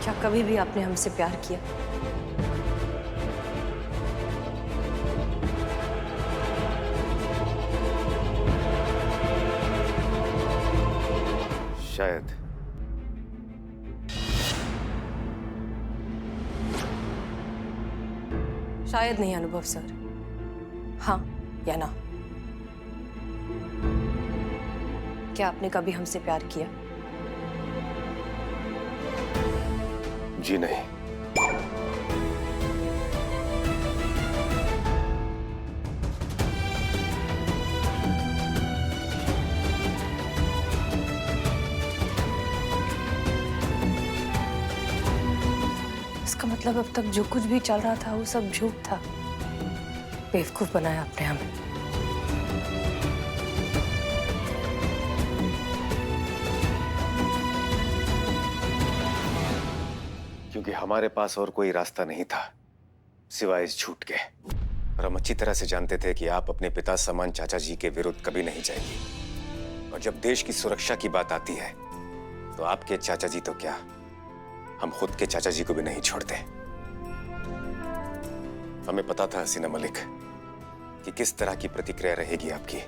क्या कभी भी आपने हमसे प्यार किया? शायद। शायद नहीं अनुभव सर, हाँ या ना? क्या आपने कभी हमसे प्यार किया? जी नहीं। इसका मतलब अब तक जो कुछ भी चल रहा था वो सब झूठ था। बेवकूफ बनाया आपने हमें। क्योंकि हमारे पास और कोई रास्ता नहीं था सिवाय इस झूठ के। और हम अच्छी तरह से जानते थे कि आप अपने पिता समान चाचा जी के विरुद्ध कभी नहीं जाएंगी। और जब देश की सुरक्षा की बात आती है तो आपके चाचा जी तो क्या, हम खुद के चाचा जी को भी नहीं छोड़ते। हमें पता था हसीना मलिक कि किस तरह की प्रतिक्रिया रहेगी आपकी,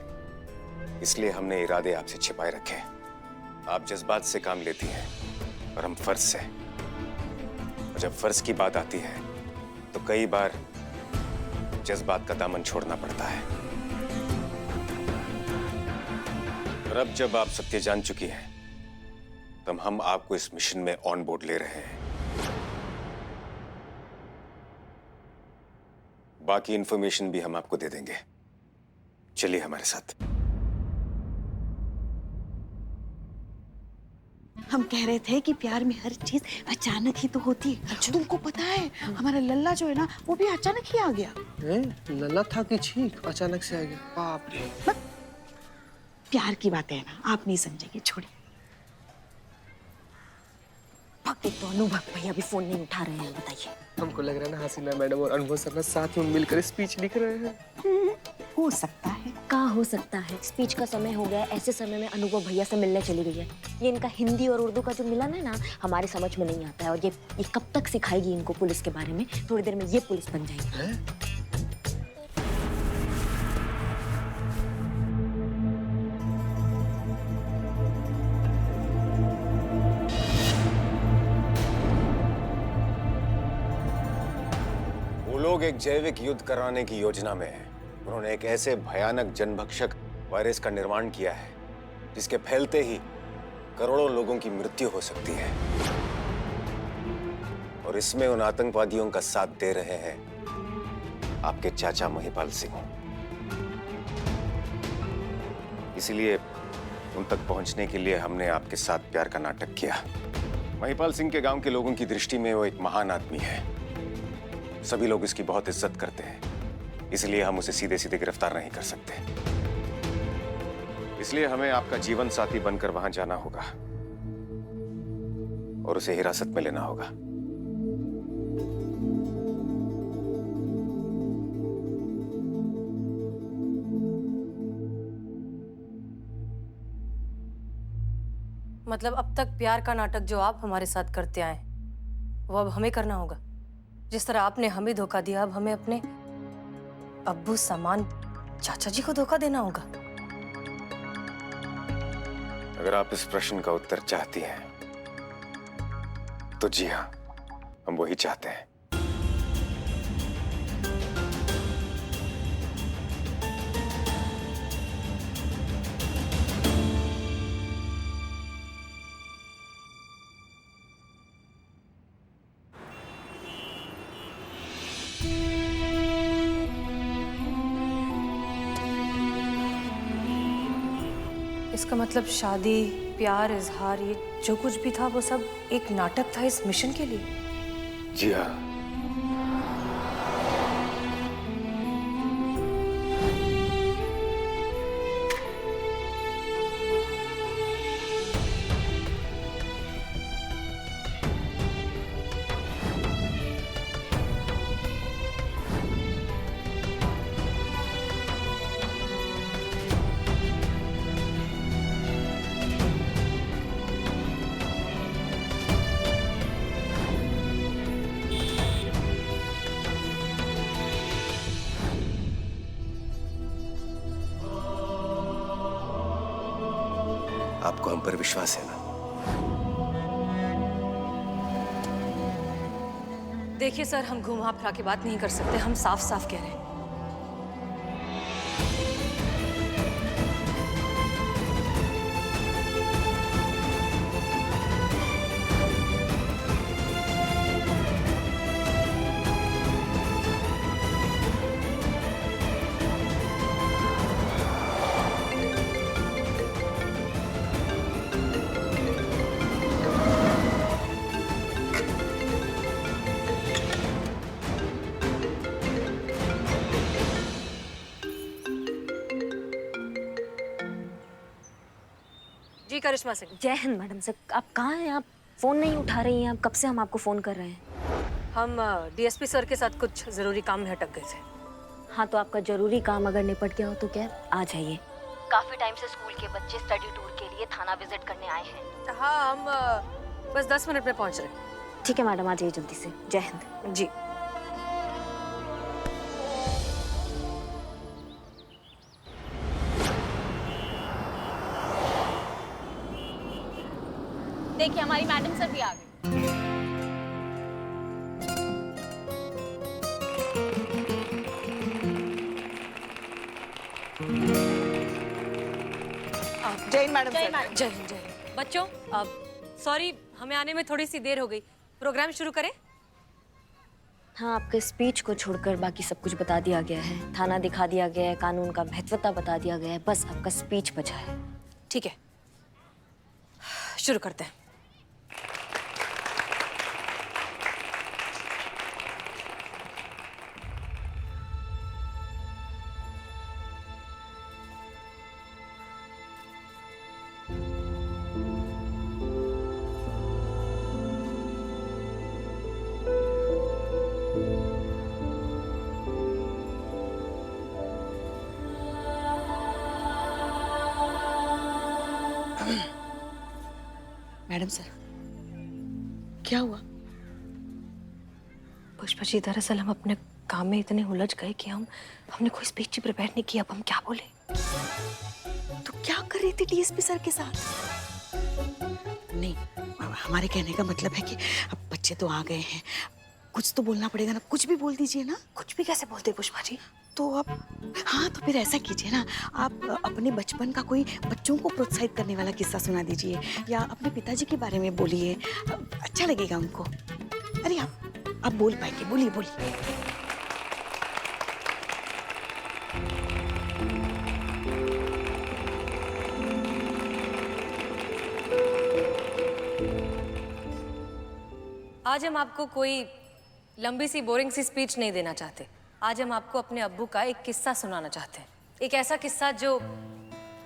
इसलिए हमने इरादे आपसे छिपाए रखे। आप जज्बात से काम लेती हैं और हम फर्ज से। और जब फर्ज की बात आती है तो कई बार जज्बात का दामन छोड़ना पड़ता है। और अब जब आप सत्य जान चुकी हैं तब हम आपको इस मिशन में ऑन बोर्ड ले रहे हैं। बाकी इंफॉर्मेशन भी हम आपको दे देंगे। चलिए हमारे साथ। हम कह रहे थे कि प्यार में हर चीज अचानक ही तो होती है। तुमको पता है हमारा लल्ला जो है ना वो भी अचानक ही आ गया। लल्ला था कि छींक अचानक से आ गया? बाप रे। प्यार की बात है ना, आप नहीं समझेंगे, छोड़िए। एक तो अनुभव भैया भी फोन नहीं उठा रहे हैं, बताइए। हमको लग रहा है ना हसीना मैडम और अनुभव सर ना साथ में मिलकर स्पीच लिख रहे हैं। हो सकता है। कहाँ हो सकता है, स्पीच का समय हो गया है। ऐसे समय में अनुभव भैया से मिलने चली गई है। ये इनका हिंदी और उर्दू का जो मिलन है ना, हमारे समझ में नहीं आता है। और ये कब तक सिखाएगी इनको पुलिस के बारे में? थोड़ी देर में ये पुलिस बन जाएगी। लोग एक जैविक युद्ध कराने की योजना में हैं। उन्होंने एक ऐसे भयानक जनभक्षक वायरस का निर्माण किया है जिसके फैलते ही करोड़ों लोगों की मृत्यु हो सकती है। और इसमें उन आतंकवादियों का साथ दे रहे हैं आपके चाचा महिपाल सिंह। इसलिए उन तक पहुंचने के लिए हमने आपके साथ प्यार का नाटक किया। महिपाल सिंह के गांव के लोगों की दृष्टि में वो एक महान आदमी है। सभी लोग इसकी बहुत इज्जत करते हैं, इसलिए हम उसे सीधे सीधे गिरफ्तार नहीं कर सकते। इसलिए हमें आपका जीवन साथी बनकर वहां जाना होगा और उसे हिरासत में लेना होगा। मतलब अब तक प्यार का नाटक जो आप हमारे साथ करते आए वो अब हमें करना होगा? जिस तरह आपने हमें धोखा दिया, अब हमें अपने अब्बू समान चाचा जी को धोखा देना होगा? अगर आप इस प्रश्न का उत्तर चाहती हैं तो जी हाँ, हम वही चाहते हैं। इसका मतलब शादी, प्यार, इजहार, ये जो कुछ भी था वो सब एक नाटक था इस मिशन के लिए? जी हाँ। आपको हम पर विश्वास है ना? देखिए सर, हम घुमा फिरा के बात नहीं कर सकते, हम साफ साफ कह रहे हैं। जी करिश्मा सिंह। जय हिंद मैडम सर, आप कहाँ हैं? आप फोन नहीं उठा रही हैं। आप कब से हम आपको फोन कर रहे हैं। हम डीएसपी सर के साथ कुछ जरूरी काम में अटक गए थे। हाँ, तो आपका जरूरी काम अगर निपट गया हो तो क्या आ जाइए। काफी टाइम से स्कूल के बच्चे स्टडी टूर के लिए थाना विजिट करने आए हैं। हाँ, हम बस 10 मिनट में पहुंच रहे हैं। ठीक है मैडम, आ जाइए जल्दी से। जय हिंद। जी। देखिए हमारी मैडम सर भी आ गई। जय हिंद मैडम जय सर। मैडम। जय हिंद जय हिंद। बच्चों, अब सॉरी, हमें आने में थोड़ी सी देर हो गई। प्रोग्राम शुरू करें? हाँ, आपके स्पीच को छोड़कर बाकी सब कुछ बता दिया गया है। थाना दिखा दिया गया है, कानून का महत्वता बता दिया गया है। बस आपका स्पीच बचा है। ठीक है, शुरू करते हैं। मैडम सर, क्या हुआ? पुष्पा जी, दरअसल हम अपने काम में इतने उलझ गए कि हमने कोई स्पीच ही प्रिपेयर नहीं की। अब हम क्या बोले? तो क्या कर रही थी डीएसपी सर के साथ? नहीं, हमारे कहने का मतलब है कि अब बच्चे तो आ गए हैं, कुछ तो बोलना पड़ेगा ना। कुछ भी बोल दीजिए ना। कुछ भी कैसे बोलते पुष्पा जी? तो अब हाँ, तो फिर ऐसा कीजिए ना, आप अपने बचपन का कोई बच्चों को प्रोत्साहित करने वाला किस्सा सुना दीजिए, या अपने पिताजी के बारे में बोलिए। अच्छा लगेगा उनको। अरे आप बोल पाएंगे, बोलिए बोलिए। आज हम आपको कोई लंबी सी बोरिंग सी स्पीच नहीं देना चाहते। आज हम आपको अपने अब्बू का एक किस्सा सुनाना चाहते हैं। एक ऐसा किस्सा जो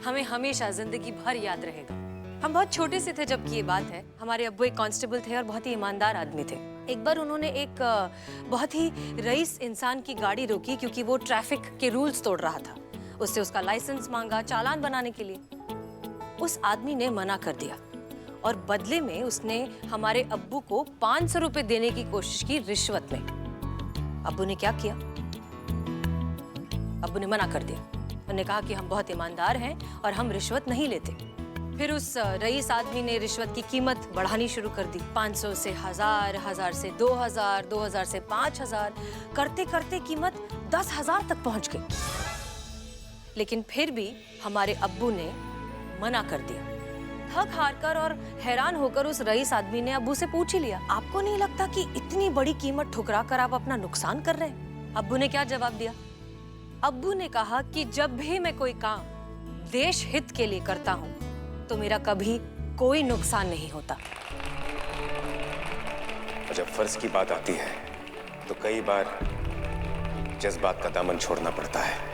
हमें हमेशा जिंदगी भर याद रहेगा। हम बहुत छोटे से थे जब की ये बात है। हमारे अब्बू एक कांस्टेबल थे और बहुत ही ईमानदार आदमी थे। एक बार उन्होंने एक बहुत ही रईस इंसान की गाड़ी रोकी क्योंकि वो ट्रैफिक के रूल्स तोड़ रहा था। उससे उसका लाइसेंस मांगा चालान बनाने के लिए। उस आदमी ने मना कर दिया और बदले में उसने हमारे अब्बू को 500 रुपए देने की कोशिश की रिश्वत में। अब्बू ने क्या किया? अब्बू ने मना कर दिया। उन्होंने कहा कि हम बहुत ईमानदार हैं और हम रिश्वत नहीं लेते। फिर उस रईस आदमी ने रिश्वत की कीमत बढ़ानी शुरू कर दी। 500 से 1000, 1000 से 2000, 2000 से 5000, करते करते कीमत 10,000 तक पहुंच गई। लेकिन फिर भी हमारे अब्बू ने मना कर दिया। थक हार कर और हैरान होकर उस रईस आदमी ने अब्बू से पूछ ही लिया, आपको नहीं लगता कि इतनी बड़ी कीमत ठुकरा कर आप अपना नुकसान कर रहे हैं? अब्बू ने क्या जवाब दिया? अब्बू ने कहा कि जब भी मैं कोई काम देश हित के लिए करता हूं तो मेरा कभी कोई नुकसान नहीं होता। और जब फर्ज की बात आती है तो कई बार जज्बात का दामन छोड़ना पड़ता है।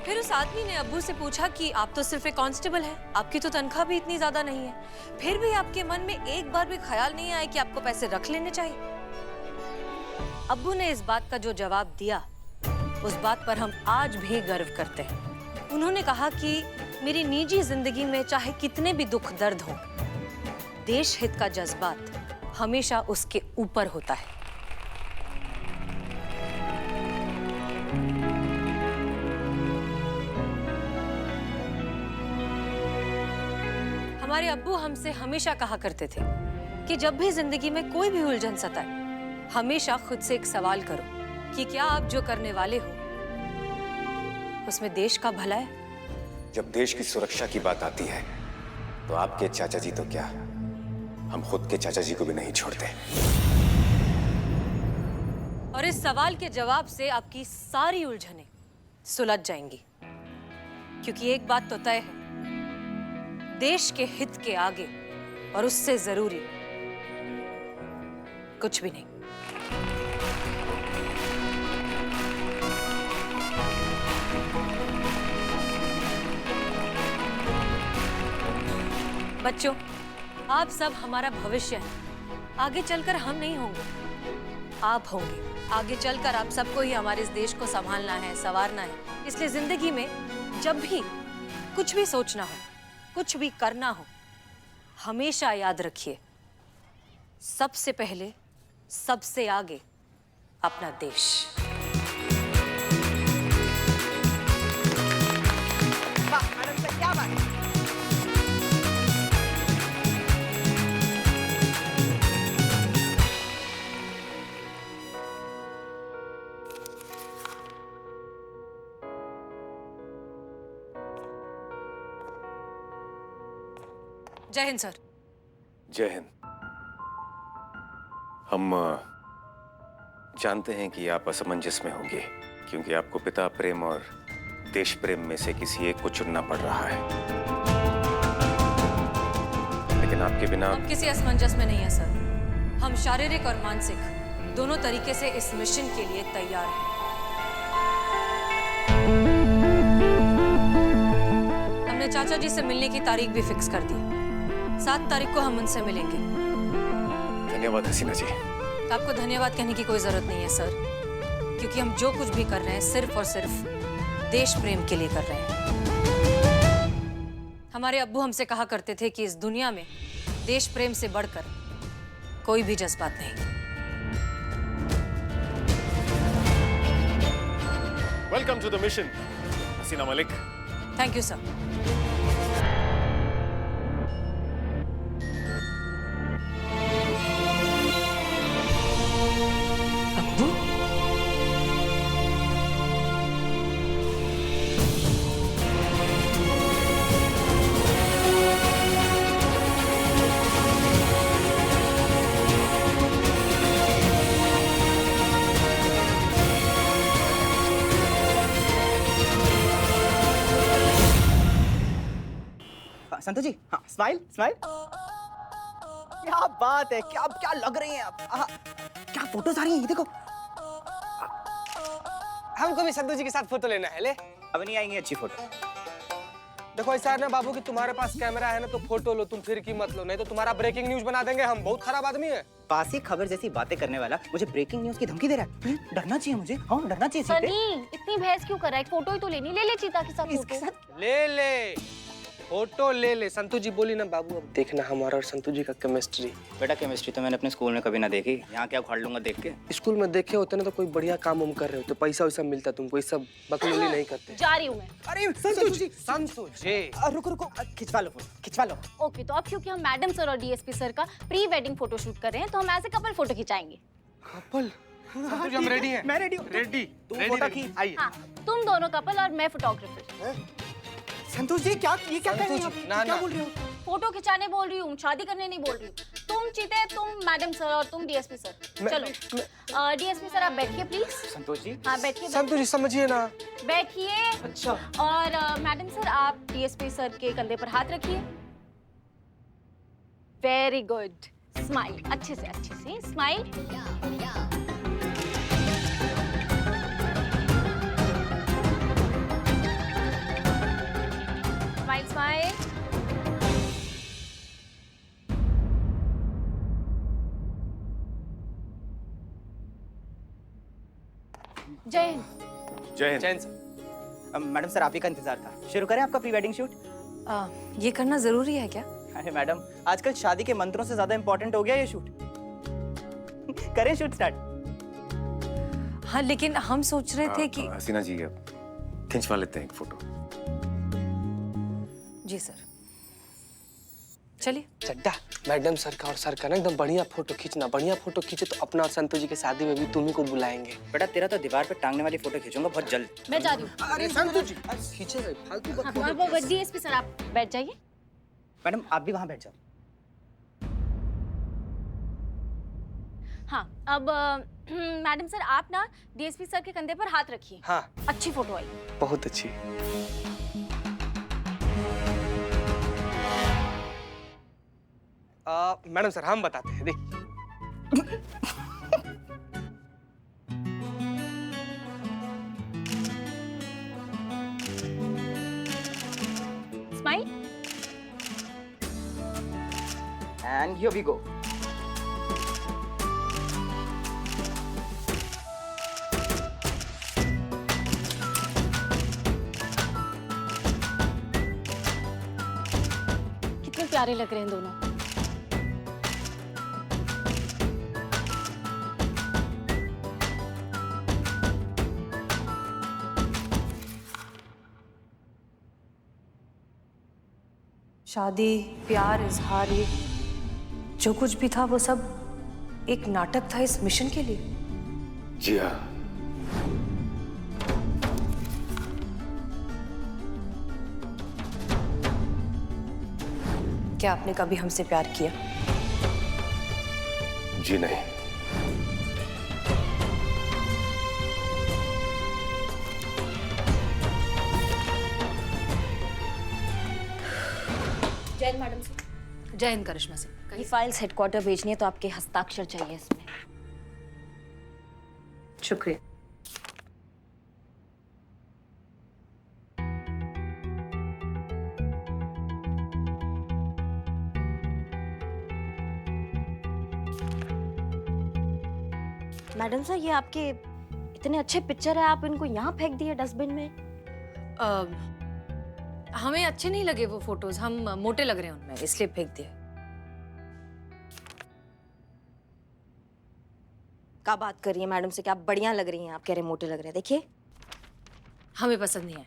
फिर उस आदमी ने अब्बू से पूछा कि आप तो सिर्फ एक कांस्टेबल हैं, आपकी तो तनख्वाह भी इतनी ज्यादा नहीं है, फिर भी आपके मन में एक बार भी ख्याल नहीं आया कि आपको पैसे रख लेने चाहिए? अब्बू ने इस बात का जो जवाब दिया, उस बात पर हम आज भी गर्व करते हैं। उन्होंने कहा कि मेरी निजी जिंदगी में चाहे कितने भी दुख दर्द हो, देश हित का जज्बात हमेशा उसके ऊपर होता है। हमारे अब्बू हमसे हमेशा कहा करते थे कि जब भी जिंदगी में कोई भी उलझन सताए, हमेशा खुद से एक सवाल करो कि क्या आप जो करने वाले हो उसमें देश का भला है? जब देश की सुरक्षा की बात आती है तो आपके चाचा जी तो क्या, हम खुद के चाचा जी को भी नहीं छोड़ते। और इस सवाल के जवाब से आपकी सारी उलझनें सुलझ जाएंगी, क्योंकि एक बात तो तय है, देश के हित के आगे और उससे जरूरी कुछ भी नहीं। बच्चों, आप सब हमारा भविष्य हैं। आगे चलकर हम नहीं होंगे, आप होंगे। आगे चलकर आप सबको ही हमारे इस देश को संभालना है, संवारना है। इसलिए जिंदगी में जब भी कुछ भी सोचना हो, कुछ भी करना हो, हमेशा याद रखिए, सबसे पहले, सबसे आगे अपना देश। मैडम से क्या बात है? जय हिंद सर। जय हिंद। हम जानते हैं कि आप असमंजस में होंगे, क्योंकि आपको पिता प्रेम और देश प्रेम में से किसी एक को चुनना पड़ रहा है। लेकिन आपके बिना हम किसी असमंजस में नहीं है सर। हम शारीरिक और मानसिक दोनों तरीके से इस मिशन के लिए तैयार हैं। हमने चाचा जी से मिलने की तारीख भी फिक्स कर दी। 7 तारीख को हम उनसे मिलेंगे। धन्यवाद हसीना जी। आपको धन्यवाद कहने की कोई जरूरत नहीं है सर, क्योंकि हम जो कुछ भी कर रहे हैं सिर्फ और सिर्फ देश प्रेम के लिए कर रहे हैं। हमारे अब्बू हमसे कहा करते थे कि इस दुनिया में देश प्रेम से बढ़कर कोई भी जज्बात नहीं। Welcome to the mission Hasina Malik. Thank you sir. Santosh ji, हाँ, स्माइल स्माइल। क्या बात है, क्या क्या लग रही हैं आप। क्या फोटोज आ रही हैं, ये देखो। हमको भी संतोष जी के साथ फोटो लेना है। ले अब नहीं आएंगी अच्छी फोटो। देखो ऐसा है ना बाबू कि तुम्हारे पास कैमरा है ना तो फोटो लो, तुम फिर की मत लो, नहीं तो तुम्हारा ब्रेकिंग न्यूज बना देंगे हम। बहुत खराब आदमी है। पासी खबर जैसी बातें करने वाला मुझे ब्रेकिंग न्यूज की धमकी दे रहा है। डरना चाहिए मुझे। हाँ, डरना चाहिए। सनी, इतनी बहस क्यों कर रहा है? एक फोटो ही तो लेनी, ले ले चीता के साथ इसके फोटो। साथ ले ले फोटो ले ले। संतु जी बोली ना बाबू, अब देखना हमारा और संतु जी का केमिस्ट्री। बेटा केमिस्ट्री तो मैंने अपने स्कूल में कभी ना देखी। यहाँ क्या उखाड़ लूंगा देख के। स्कूल में देखे होते ना तो कोई बढ़िया काम उम कर रहे होते, पैसा वैसा मिलता तुमको। ये सब बकलोली नहीं करते। जा रही हूँ मैं। अरे संतु जी, संतु जी रुको रुको, खिंचवा लो फोटो, खिंचवा लो। ओके, तो अब क्योंकि हम मैडम सर और डीएसपी सर का प्री वेडिंग फोटो शूट कर रहे हैं, तो हम एज ए कपल फोटो खिंचाएंगे। कपल? संतु जी हम रेडी हैं। मैं रेडी हूँ। रेडी। तू फोटो खींच। आइए। हाँ, तुम दोनों कपल और मैं फोटोग्राफर। संतोष जी, क्या ये क्या कर रही हैं आप? ना, क्या ना। बोल रही हो? फोटो खिंचाने बोल रही हूँ, शादी करने नहीं बोल रही हूँ। तुम चीते, तुम मैडम सर और तुम डीएसपी सर। चलो डीएसपी सर आप बैठिए प्लीज। संतोष जी, हाँ बैठिए संतु जी समझिए ना। बैठिए। अच्छा। और मैडम सर आप डीएसपी सर के कंधे पर हाथ रखिए। Very good. स्माइल, अच्छे से स्माइल। Smile smile. जय हिंद। जय हिंद। चैन से। मैडम सर, आप ही का इंतजार था। शुरू करें आपका प्री वेडिंग शूट। ये करना जरूरी है क्या? अरे मैडम, आजकल शादी के मंत्रों से ज्यादा इंपॉर्टेंट हो गया ये शूट। करें शूट स्टार्ट। हाँ, लेकिन हम सोच रहे थे कि हसीना जी अब खिंचवा लेते हैं एक फोटो। जी सर। चलिए। चड्डा, मैडम सर का और सर का ना एकदम बढ़िया फोटो खींचना। बढ़िया फोटो खींचे तो अपना और संतोष जी की शादी में भी तुम्ही को बुलाएंगे। बेटा तेरा तो दीवार पे टांगने वाली फोटो खींचूंगा बहुत जल्द। मैं जा रही हूँ। अरे संतोष जी खींचे नहीं, फालतू हाँ, और वो डीएसपी सर आप बैठ जाइए। मैडम आप भी वहाँ बैठ जाओ। हाँ, अब मैडम सर आप ना डीएसपी सर के कंधे पर हाथ रखिए। हाँ अच्छी फोटो आई। बहुत अच्छी। मैडम सर हम बताते हैं, देखिए। Smile. And here we go. कितने प्यारे लग रहे हैं दोनों। शादी, प्यार, इजहार, ये जो कुछ भी था वो सब एक नाटक था इस मिशन के लिए। जी हाँ। क्या आपने कभी हमसे प्यार किया? जी नहीं। जय हिंद मैडम सर। जय हिंद करिश्मा सिंह। ये फाइल्स हेडक्वार्टर भेजनी है तो आपके हस्ताक्षर चाहिए इसमें। शुक्रिया। मैडम सर ये आपके इतने अच्छे पिक्चर है, आप इनको यहाँ फेंक दिए डस्टबिन में। हमें अच्छे नहीं लगे वो फोटोज, हम मोटे लग रहे हैं उनमें, इसलिए फेंक दिए। क्या बात कर रही है मैडम से, क्या आप बढ़िया लग रही हैं, आप कह रहे मोटे लग रहे हैं। देखिए हमें पसंद नहीं आए।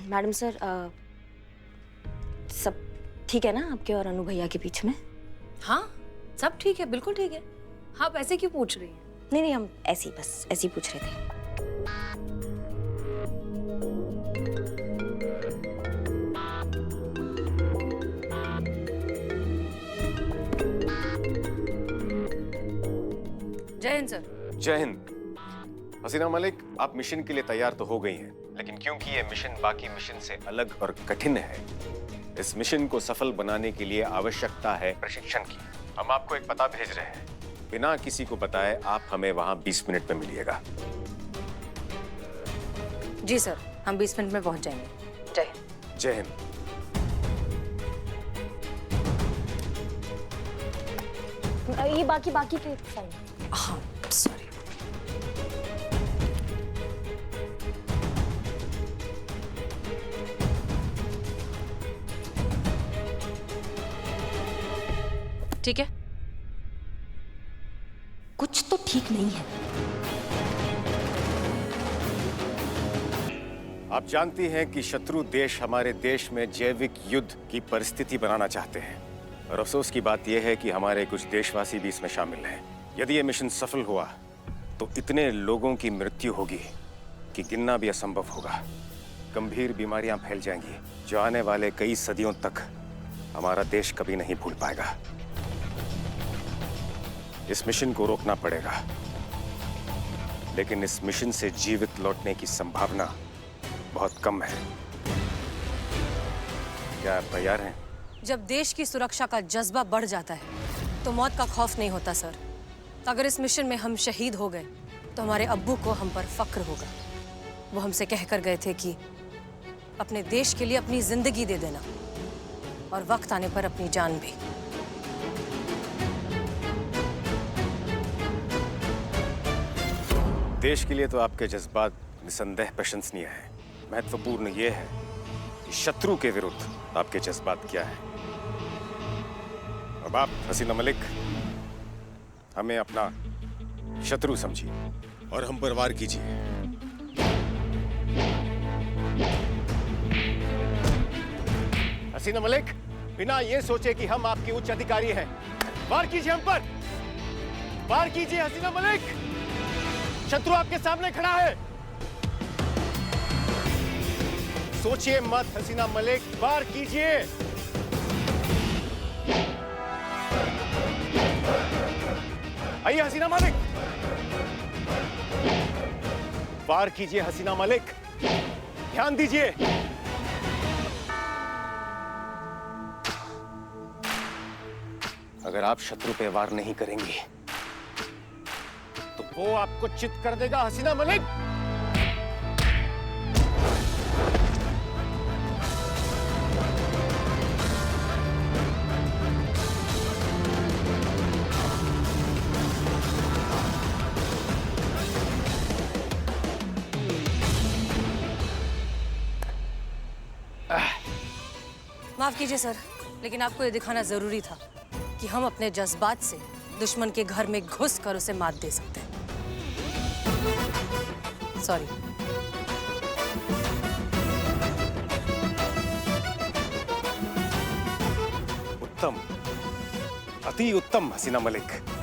मैडम सर सब ठीक है ना आपके और अनु भैया के बीच में? हाँ सब ठीक है, बिल्कुल ठीक है। आप ऐसे क्यों पूछ रही हैं? नहीं नहीं, हम ऐसे ही बस ऐसे ही पूछ रहे थे। जय हिंद सर। जय हिंद। हसीना मलिक, आप मिशन के लिए तैयार तो हो गई हैं, लेकिन क्योंकि ये मिशन बाकी मिशन से अलग और कठिन है, इस मिशन को सफल बनाने के लिए आवश्यकता है प्रशिक्षण की। हम आपको एक पता भेज रहे हैं, बिना किसी को बताए आप हमें वहां 20 मिनट में मिलिएगा। जी सर, हम 20 मिनट में पहुंच जाएंगे। जय हिंद। जय हिंद। ये बाकी के साइन। हाँ सॉरी। ठीक है। कुछ तो ठीक नहीं है। आप जानती हैं कि शत्रु देश हमारे देश में जैविक युद्ध की परिस्थिति बनाना चाहते हैं, और अफसोस की बात यह है कि हमारे कुछ देशवासी भी इसमें शामिल हैं। यदि यह मिशन सफल हुआ तो इतने लोगों की मृत्यु होगी कि गिनना भी असंभव होगा। गंभीर बीमारियां फैल जाएंगी जो आने वाले कई सदियों तक हमारा देश कभी नहीं भूल पाएगा। इस मिशन को रोकना पड़ेगा, लेकिन इस मिशन से जीवित लौटने की संभावना बहुत कम है। क्या आप तैयार हैं? जब देश की सुरक्षा का जज्बा बढ़ जाता है तो मौत का खौफ नहीं होता सर। अगर इस मिशन में हम शहीद हो गए तो हमारे अब्बू को हम पर फक्र होगा। वो हमसे कहकर गए थे कि अपने देश के लिए अपनी जिंदगी दे देना, और वक्त आने पर अपनी जान भी। देश के लिए तो आपके जज्बात निसंदेह प्रशंसनीय हैं। महत्वपूर्ण ये है कि शत्रु के विरुद्ध आपके जज्बात क्या है। अब आप हसीना मलिक हमें अपना शत्रु समझिए और हम पर वार कीजिए। हसीना मलिक, बिना ये सोचे कि हम आपके उच्च अधिकारी हैं, वार कीजिए हम पर। वार कीजिए हसीना मलिक, शत्रु आपके सामने खड़ा है। सोचिए मत हसीना मलिक, वार कीजिए। आइए हसीना मलिक, वार कीजिए हसीना मलिक, ध्यान दीजिए। अगर आप शत्रु पे वार नहीं करेंगी तो वो आपको चित कर देगा हसीना मलिक। माफ कीजिए सर, लेकिन आपको ये दिखाना जरूरी था कि हम अपने जज्बात से दुश्मन के घर में घुस कर उसे मात दे सकते हैं। सॉरी। उत्तम, अति उत्तम हसीना मलिक।